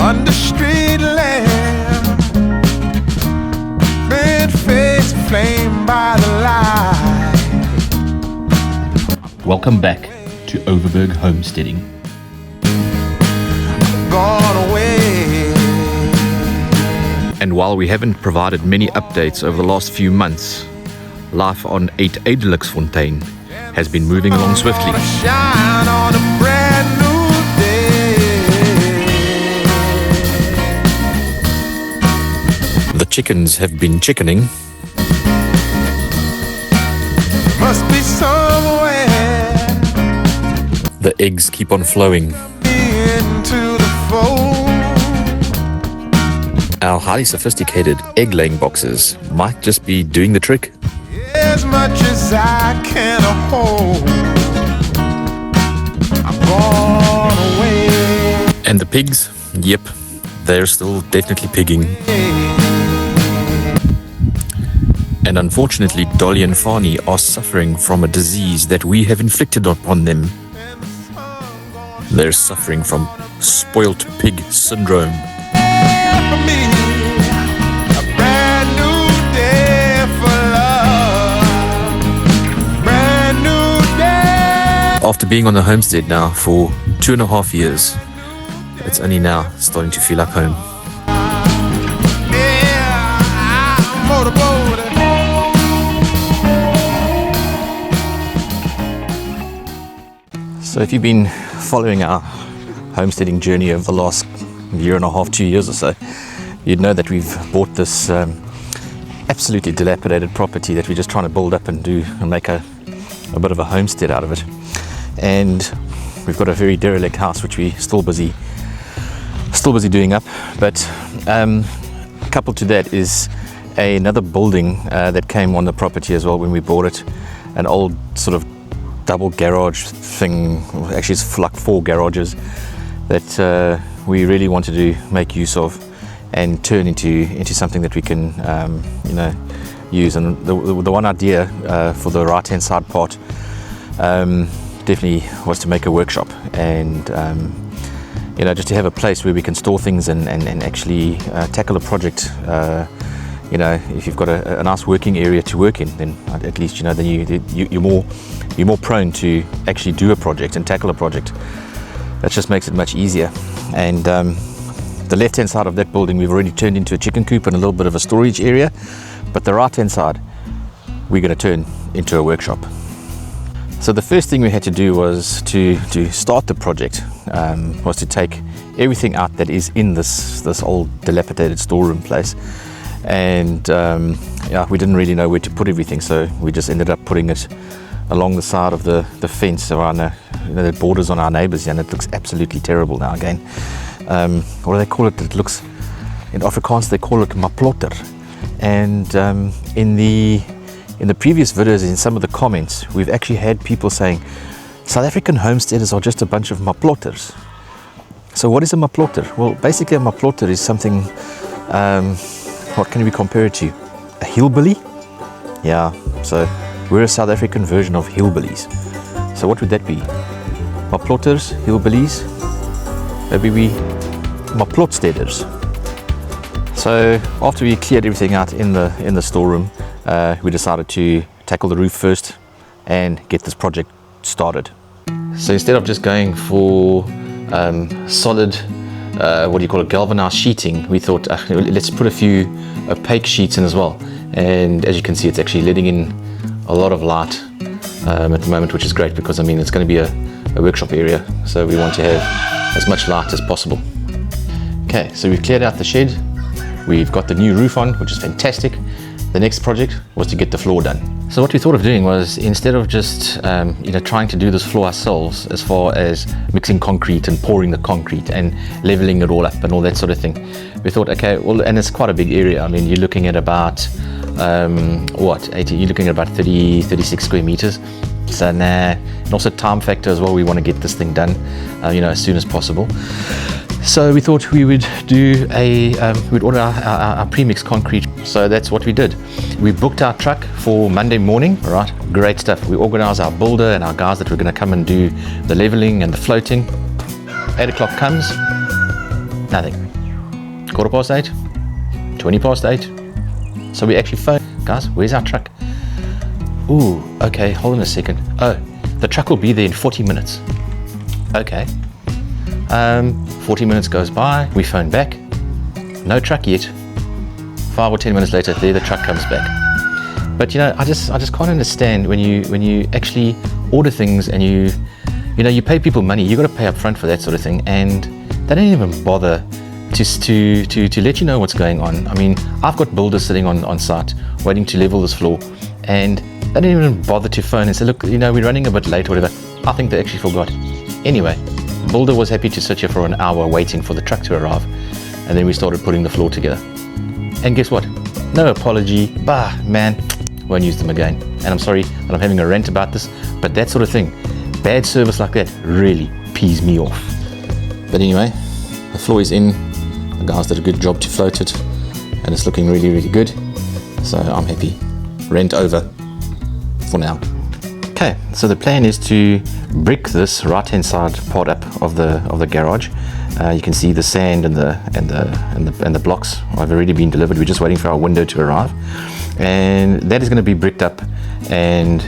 under street lamp, red face flamed by the light. Welcome back to Overberg Homesteading. Gone away. And while we haven't provided many updates over the last few months, life on 8 Edeliksfontein has been moving along swiftly. Shine on a brand new day. The chickens have been chickening. Must be somewhere The eggs keep on flowing. into the fold. Our highly sophisticated egg-laying boxes might just be doing the trick. As much as I can hold, I'm gone away. And the pigs, yep, they're still definitely pigging. And unfortunately, Dolly and Fani are suffering from a disease that we have inflicted upon them. They're suffering from spoilt pig syndrome. For me, a brand new day for love. Brand new day. After being on the homestead now for 2.5 years, it's only now starting to feel like home. Yeah, I'm motorboating. So if you've been following our homesteading journey over the last 1.5, 2 years or so, you'd know that we've bought this absolutely dilapidated property that we're just trying to build up and make a bit of a homestead out of it. And we've got a very derelict house which we're still busy doing up. But coupled to that is another building that came on the property as well when we bought it, an old sort of double garage thing. Actually, it's like 4 garages that we really wanted to make use of and turn into something that we can use. And the one idea for the right hand side part definitely was to make a workshop and just to have a place where we can store things and actually tackle a project. If you've got a nice working area to work in, then at least then you're more prone to actually do a project and tackle a project. That just makes it much easier. And the left hand side of that building we've already turned into a chicken coop and a little bit of a storage area, but the right hand side we're going to turn into a workshop. So the first thing we had to do was to start the project was to take everything out that is in this old dilapidated storeroom place. And we didn't really know where to put everything, so we just ended up putting it along the side of the fence around the borders on our neighbours, and it looks absolutely terrible now again. What do they call it? It looks, in Afrikaans they call it maplotter. And in the previous videos, in some of the comments, we've actually had people saying South African homesteaders are just a bunch of maplotters. So what is a maplotter? Well, basically a maplotter is something, what can we compare it to? A hillbilly? Yeah, so we're a South African version of hillbillies. So what would that be? Maplotters, hillbillies? Maybe we maplotsteders. So after we cleared everything out in the storeroom, we decided to tackle the roof first and get this project started. So instead of just going for solid, galvanized sheeting, we thought let's put a few opaque sheets in as well. And as you can see, it's actually letting in a lot of light at the moment, which is great because it's going to be a workshop area, so we want to have as much light as possible. Okay, so we've cleared out the shed, we've got the new roof on, which is fantastic. The next project was to get the floor done. So what we thought of doing was, instead of just trying to do this floor ourselves, as far as mixing concrete and pouring the concrete and leveling it all up and all that sort of thing, we thought, okay, well, and it's quite a big area. You're looking at about 80, you're looking at about 36 square meters. So nah, and also time factor as well, we want to get this thing done as soon as possible. So we thought we would do we'd order our pre-mixed concrete. So that's what we did. We booked our truck for Monday morning, right? Great stuff. We organized our builder and our guys that were going to come and do the leveling and the floating. 8 o'clock comes, nothing. 8:15, 8:20. So we actually phoned, guys, where's our truck? Ooh, okay, hold on a second. Oh, the truck will be there in 40 minutes. Okay. 40 minutes goes by, we phone back, no truck yet. 5 or 10 minutes later, there the truck comes back. But you know, I just can't understand when you actually order things and you pay people money, you got to pay up front for that sort of thing, and they don't even bother to let you know what's going on. I mean, I've got builders sitting on site waiting to level this floor, and they didn't even bother to phone and say, look, we're running a bit late or whatever. I think they actually forgot. Anyway, the builder was happy to sit here for an hour waiting for the truck to arrive, and then we started putting the floor together. And guess what? No apology. Bah, man, won't use them again. And I'm sorry that I'm having a rant about this, but that sort of thing, bad service like that really pees me off. But anyway, the floor is in. The guys did a good job to float it, and it's looking really, really good. So I'm happy. Rent over for now. Okay, so the plan is to brick this right-hand side part up of the garage. You can see the sand and the blocks have already been delivered. We're just waiting for our window to arrive, and that is going to be bricked up and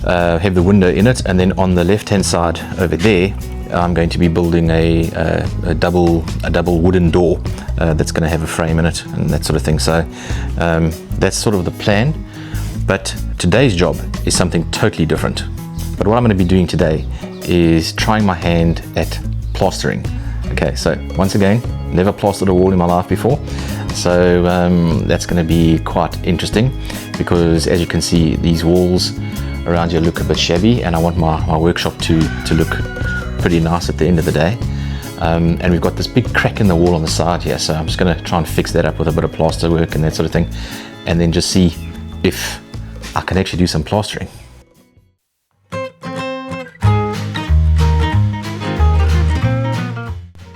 have the window in it. And then on the left-hand side over there, I'm going to be building a double wooden door that's going to have a frame in it and that sort of thing. So that's sort of the plan. But today's job is something totally different. But what I'm going to be doing today is trying my hand at plastering. Okay, so once again, never plastered a wall in my life before. So that's going to be quite interesting, because as you can see, these walls around here look a bit shabby, and I want my workshop to look pretty nice at the end of the day. And we've got this big crack in the wall on the side here, so I'm just going to try and fix that up with a bit of plaster work and that sort of thing, and then just see if I can actually do some plastering.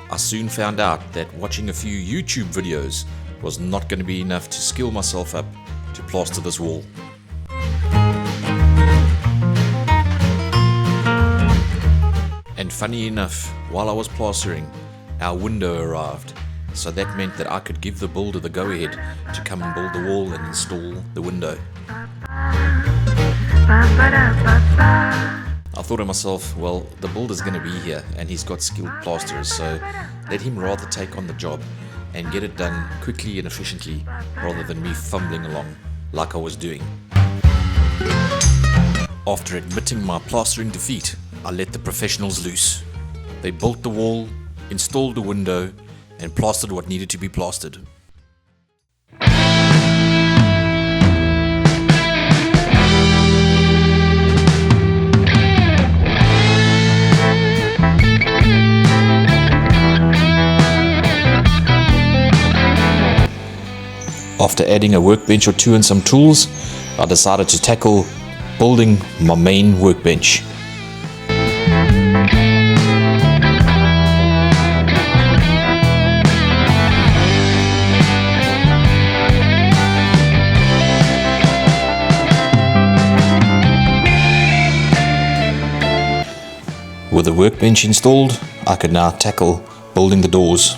I soon found out that watching a few YouTube videos was not going to be enough to skill myself up to plaster this wall. And funny enough, while I was plastering, our window arrived. So that meant that I could give the builder the go-ahead to come and build the wall and install the window. I thought to myself, well, the builder's going to be here and he's got skilled plasterers, so let him rather take on the job and get it done quickly and efficiently rather than me fumbling along like I was doing. After admitting my plastering defeat, I let the professionals loose. They built the wall, installed the window, and plastered what needed to be plastered. After adding a workbench or two and some tools, I decided to tackle building my main workbench. With the workbench installed, I could now tackle building the doors.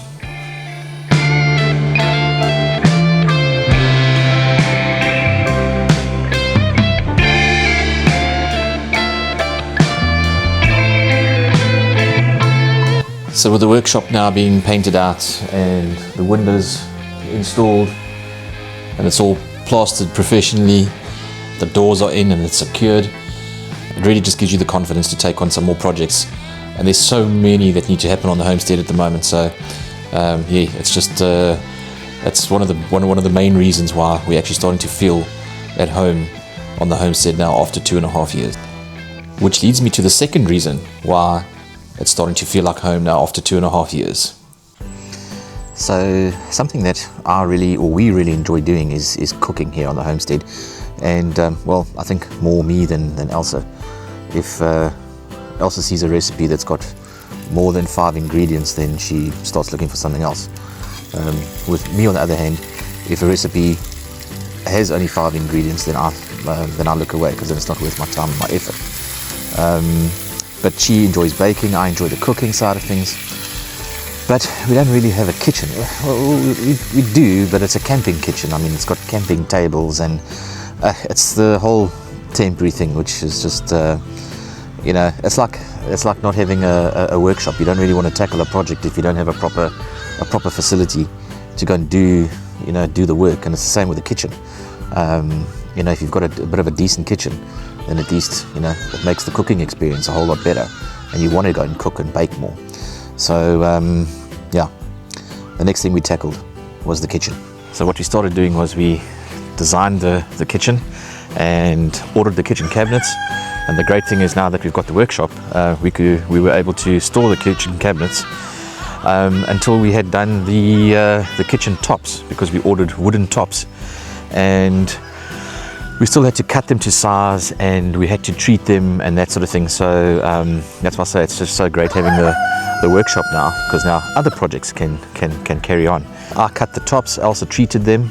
So with the workshop now being painted out and the windows installed and it's all plastered professionally, the doors are in and it's secured, it really just gives you the confidence to take on some more projects. And there's so many that need to happen on the homestead at the moment. So yeah, it's just that's one of the main reasons why we're actually starting to feel at home on the homestead now after 2.5 years. Which leads me to the second reason why it's starting to feel like home now after 2.5 years. So something that we really enjoy doing is cooking here on the homestead. And well, I think more me than Elsa. If Elsa sees a recipe that's got more than 5 ingredients, then she starts looking for something else. With me, on the other hand, if a recipe has only 5 ingredients, then I look away, because then it's not worth my time and my effort. But she enjoys baking, I enjoy the cooking side of things. But we don't really have a kitchen. Well, we do, but it's a camping kitchen. I mean, it's got camping tables, and it's the whole temporary thing, which is just, you know, it's like not having a workshop. You don't really want to tackle a project if you don't have a proper facility to go and do the work. And it's the same with the kitchen. You know, if you've got a bit of a decent kitchen, then at least, you know, it makes the cooking experience a whole lot better, and you want to go and cook and bake more. So yeah, the next thing we tackled was the kitchen. So what we started doing was we designed the kitchen and ordered the kitchen cabinets. And the great thing is, now that we've got the workshop, we were able to store the kitchen cabinets until we had done the kitchen tops, because we ordered wooden tops, and we still had to cut them to size, and we had to treat them and that sort of thing. So that's why I say it's just so great having the workshop now, because now other projects can carry on. I cut the tops, I also treated them,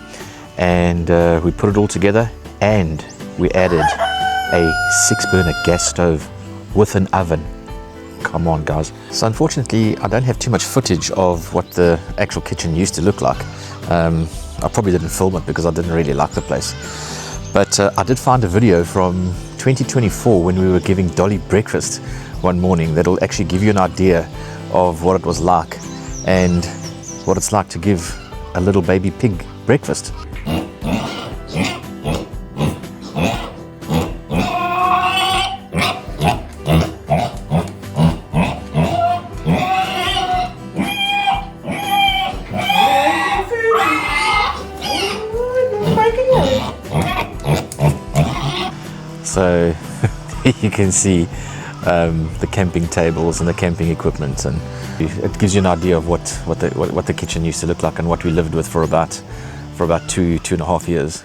and we put it all together, and we added a 6-burner gas stove with an oven. Come on, guys. So unfortunately, I don't have too much footage of what the actual kitchen used to look like. I probably didn't film it because I didn't really like the place. But I did find a video from 2024 when we were giving Dolly breakfast one morning that'll actually give you an idea of what it was like and what it's like to give a little baby pig breakfast. So you can see the camping tables and the camping equipment, and it gives you an idea of what the kitchen used to look like and what we lived with for about 2.5 years.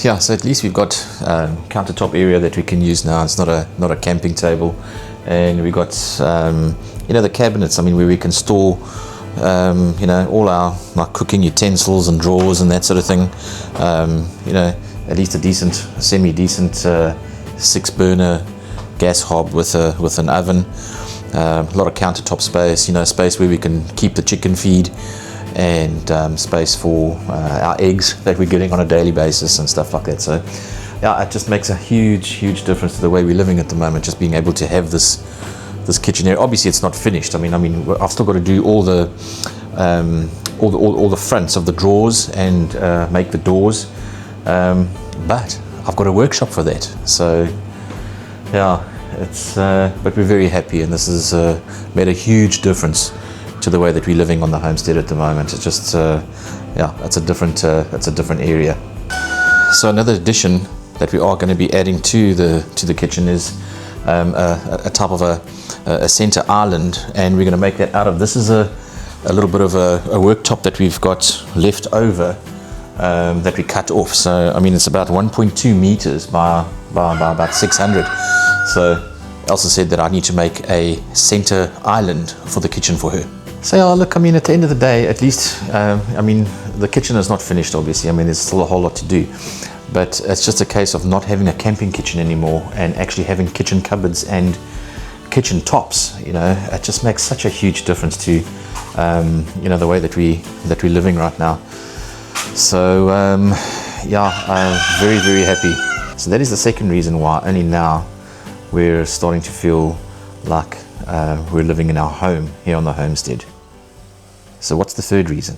Yeah, so at least we've got countertop area that we can use now. It's not a camping table, and we got you know, the cabinets. I mean, where we can store you know, all our cooking utensils and drawers and that sort of thing. You know, at least a decent, semi-decent 6-burner gas hob with an oven. A lot of countertop space. You know, space where we can keep the chicken feed, and space for our eggs that we're getting on a daily basis and stuff like that. So yeah, it just makes a huge difference to the way we're living at the moment, just being able to have this kitchen area. Obviously it's not finished. I mean I've still got to do all the fronts of the drawers and make the doors, but I've got a workshop for that. So yeah, it's but we're very happy, and this has made a huge difference to the way that we're living on the homestead at the moment. It's just yeah, it's a different area. So another addition that we are going to be adding to the kitchen is a type of a center island, and we're going to make that out of, this is a little bit of a worktop that we've got left over, that we cut off. So I mean, it's about 1.2 meters by about 600. So Elsa said that I need to make a center island for the kitchen for her. So yeah, look, I mean, at the end of the day, at least, I mean, the kitchen is not finished, obviously. I mean, there's still a whole lot to do, but it's just a case of not having a camping kitchen anymore and actually having kitchen cupboards and kitchen tops. You know, it just makes such a huge difference to, you know, the way that we're living right now. So yeah, I'm very happy. So that is the second reason why only now we're starting to feel like we're living in our home here on the homestead. So what's the third reason?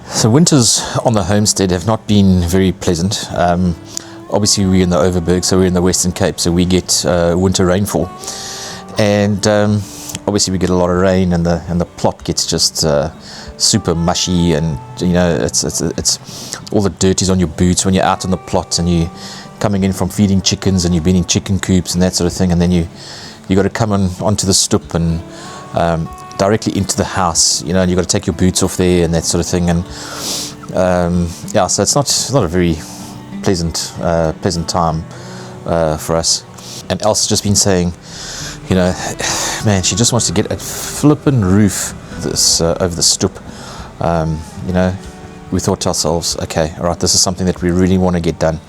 So winters on the homestead have not been very pleasant. Obviously we're in the Overberg, so we're in the Western Cape, so we get winter rainfall, and obviously we get a lot of rain, and the plot gets just super mushy, and you know, it's all the dirt is on your boots when you're out on the plot and you coming in from feeding chickens and you've been in chicken coops and that sort of thing, and then you got to come onto the stoop and directly into the house, you know, and you've got to take your boots off there and that sort of thing. And yeah, so it's not a very pleasant time for us. And Elsa's just been saying, you know, man, she just wants to get a flippin' roof over the stoop. You know, we thought to ourselves, okay, all right, this is something that we really want to get done,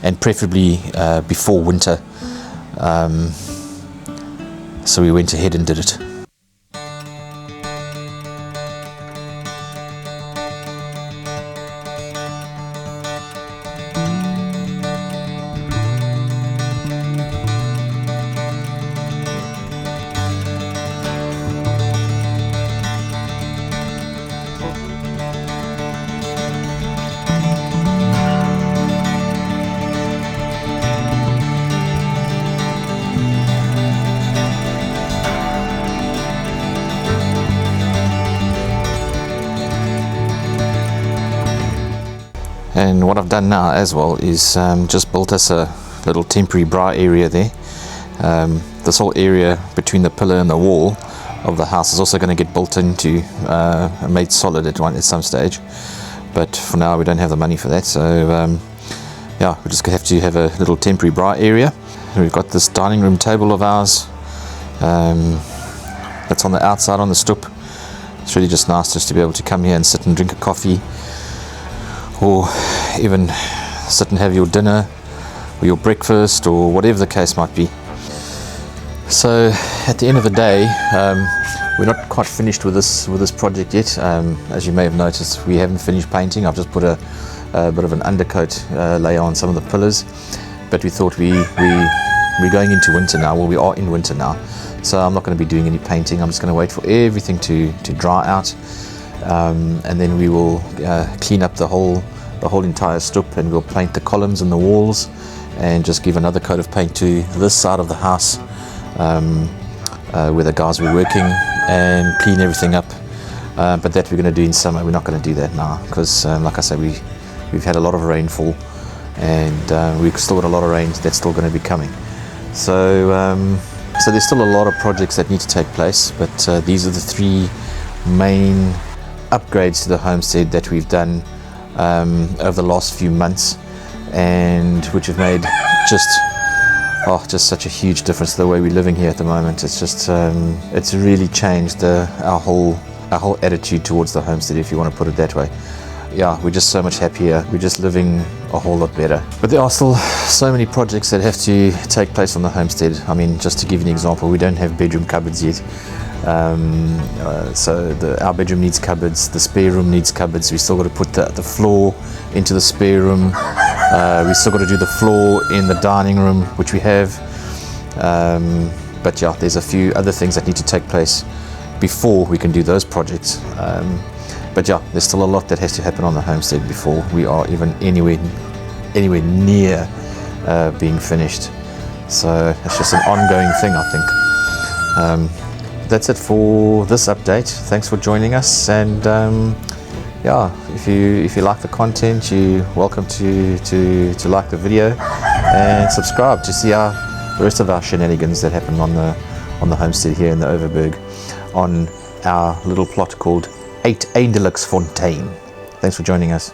and preferably before winter. So we went ahead and did it. And what I've done now as well is just built us a little temporary bra area there. This whole area between the pillar and the wall of the house is also going to get built into made solid at some stage, but for now we don't have the money for that, so yeah, we're just going to have to have a little temporary bra area. And we've got this dining room table of ours that's on the outside on the stoop. It's really just nice just to be able to come here and sit and drink a coffee, or even sit and have your dinner or your breakfast or whatever the case might be. So at the end of the day, we're not quite finished with this project yet. As you may have noticed, we haven't finished painting. I've just put a bit of an undercoat layer on some of the pillars, but we thought we're going into winter now. Well, we are in winter now, so I'm not going to be doing any painting. I'm just going to wait for everything to dry out. And then we will clean up the whole entire stoop, and we'll paint the columns and the walls, and just give another coat of paint to this side of the house where the guys were working, and clean everything up. But that we're going to do in summer. We're not going to do that now because, like I said, we've had a lot of rainfall, and we've still got a lot of rain that's still going to be coming. So there's still a lot of projects that need to take place, but these are the three main upgrades to the homestead that we've done over the last few months, and which have made just such a huge difference to the way we're living here at the moment. It's just it's really changed our whole attitude towards the homestead, if you want to put it that way. Yeah, we're just so much happier. We're just living a whole lot better. But there are still so many projects that have to take place on the homestead. I mean, just to give you an example, we don't have bedroom cupboards yet. So our bedroom needs cupboards, the spare room needs cupboards. We still got to put the floor into the spare room. We still got to do the floor in the dining room, which we have. But yeah, there's a few other things that need to take place before we can do those projects. But yeah, there's still a lot that has to happen on the homestead before we are even anywhere near being finished. So it's just an ongoing thing, I think. That's it for this update. Thanks for joining us, and yeah, if you like the content, you're welcome to like the video and subscribe to see the rest of our shenanigans that happen on the homestead here in the Overberg, on our little plot called 8 Eindelijksfontein. Thanks for joining us.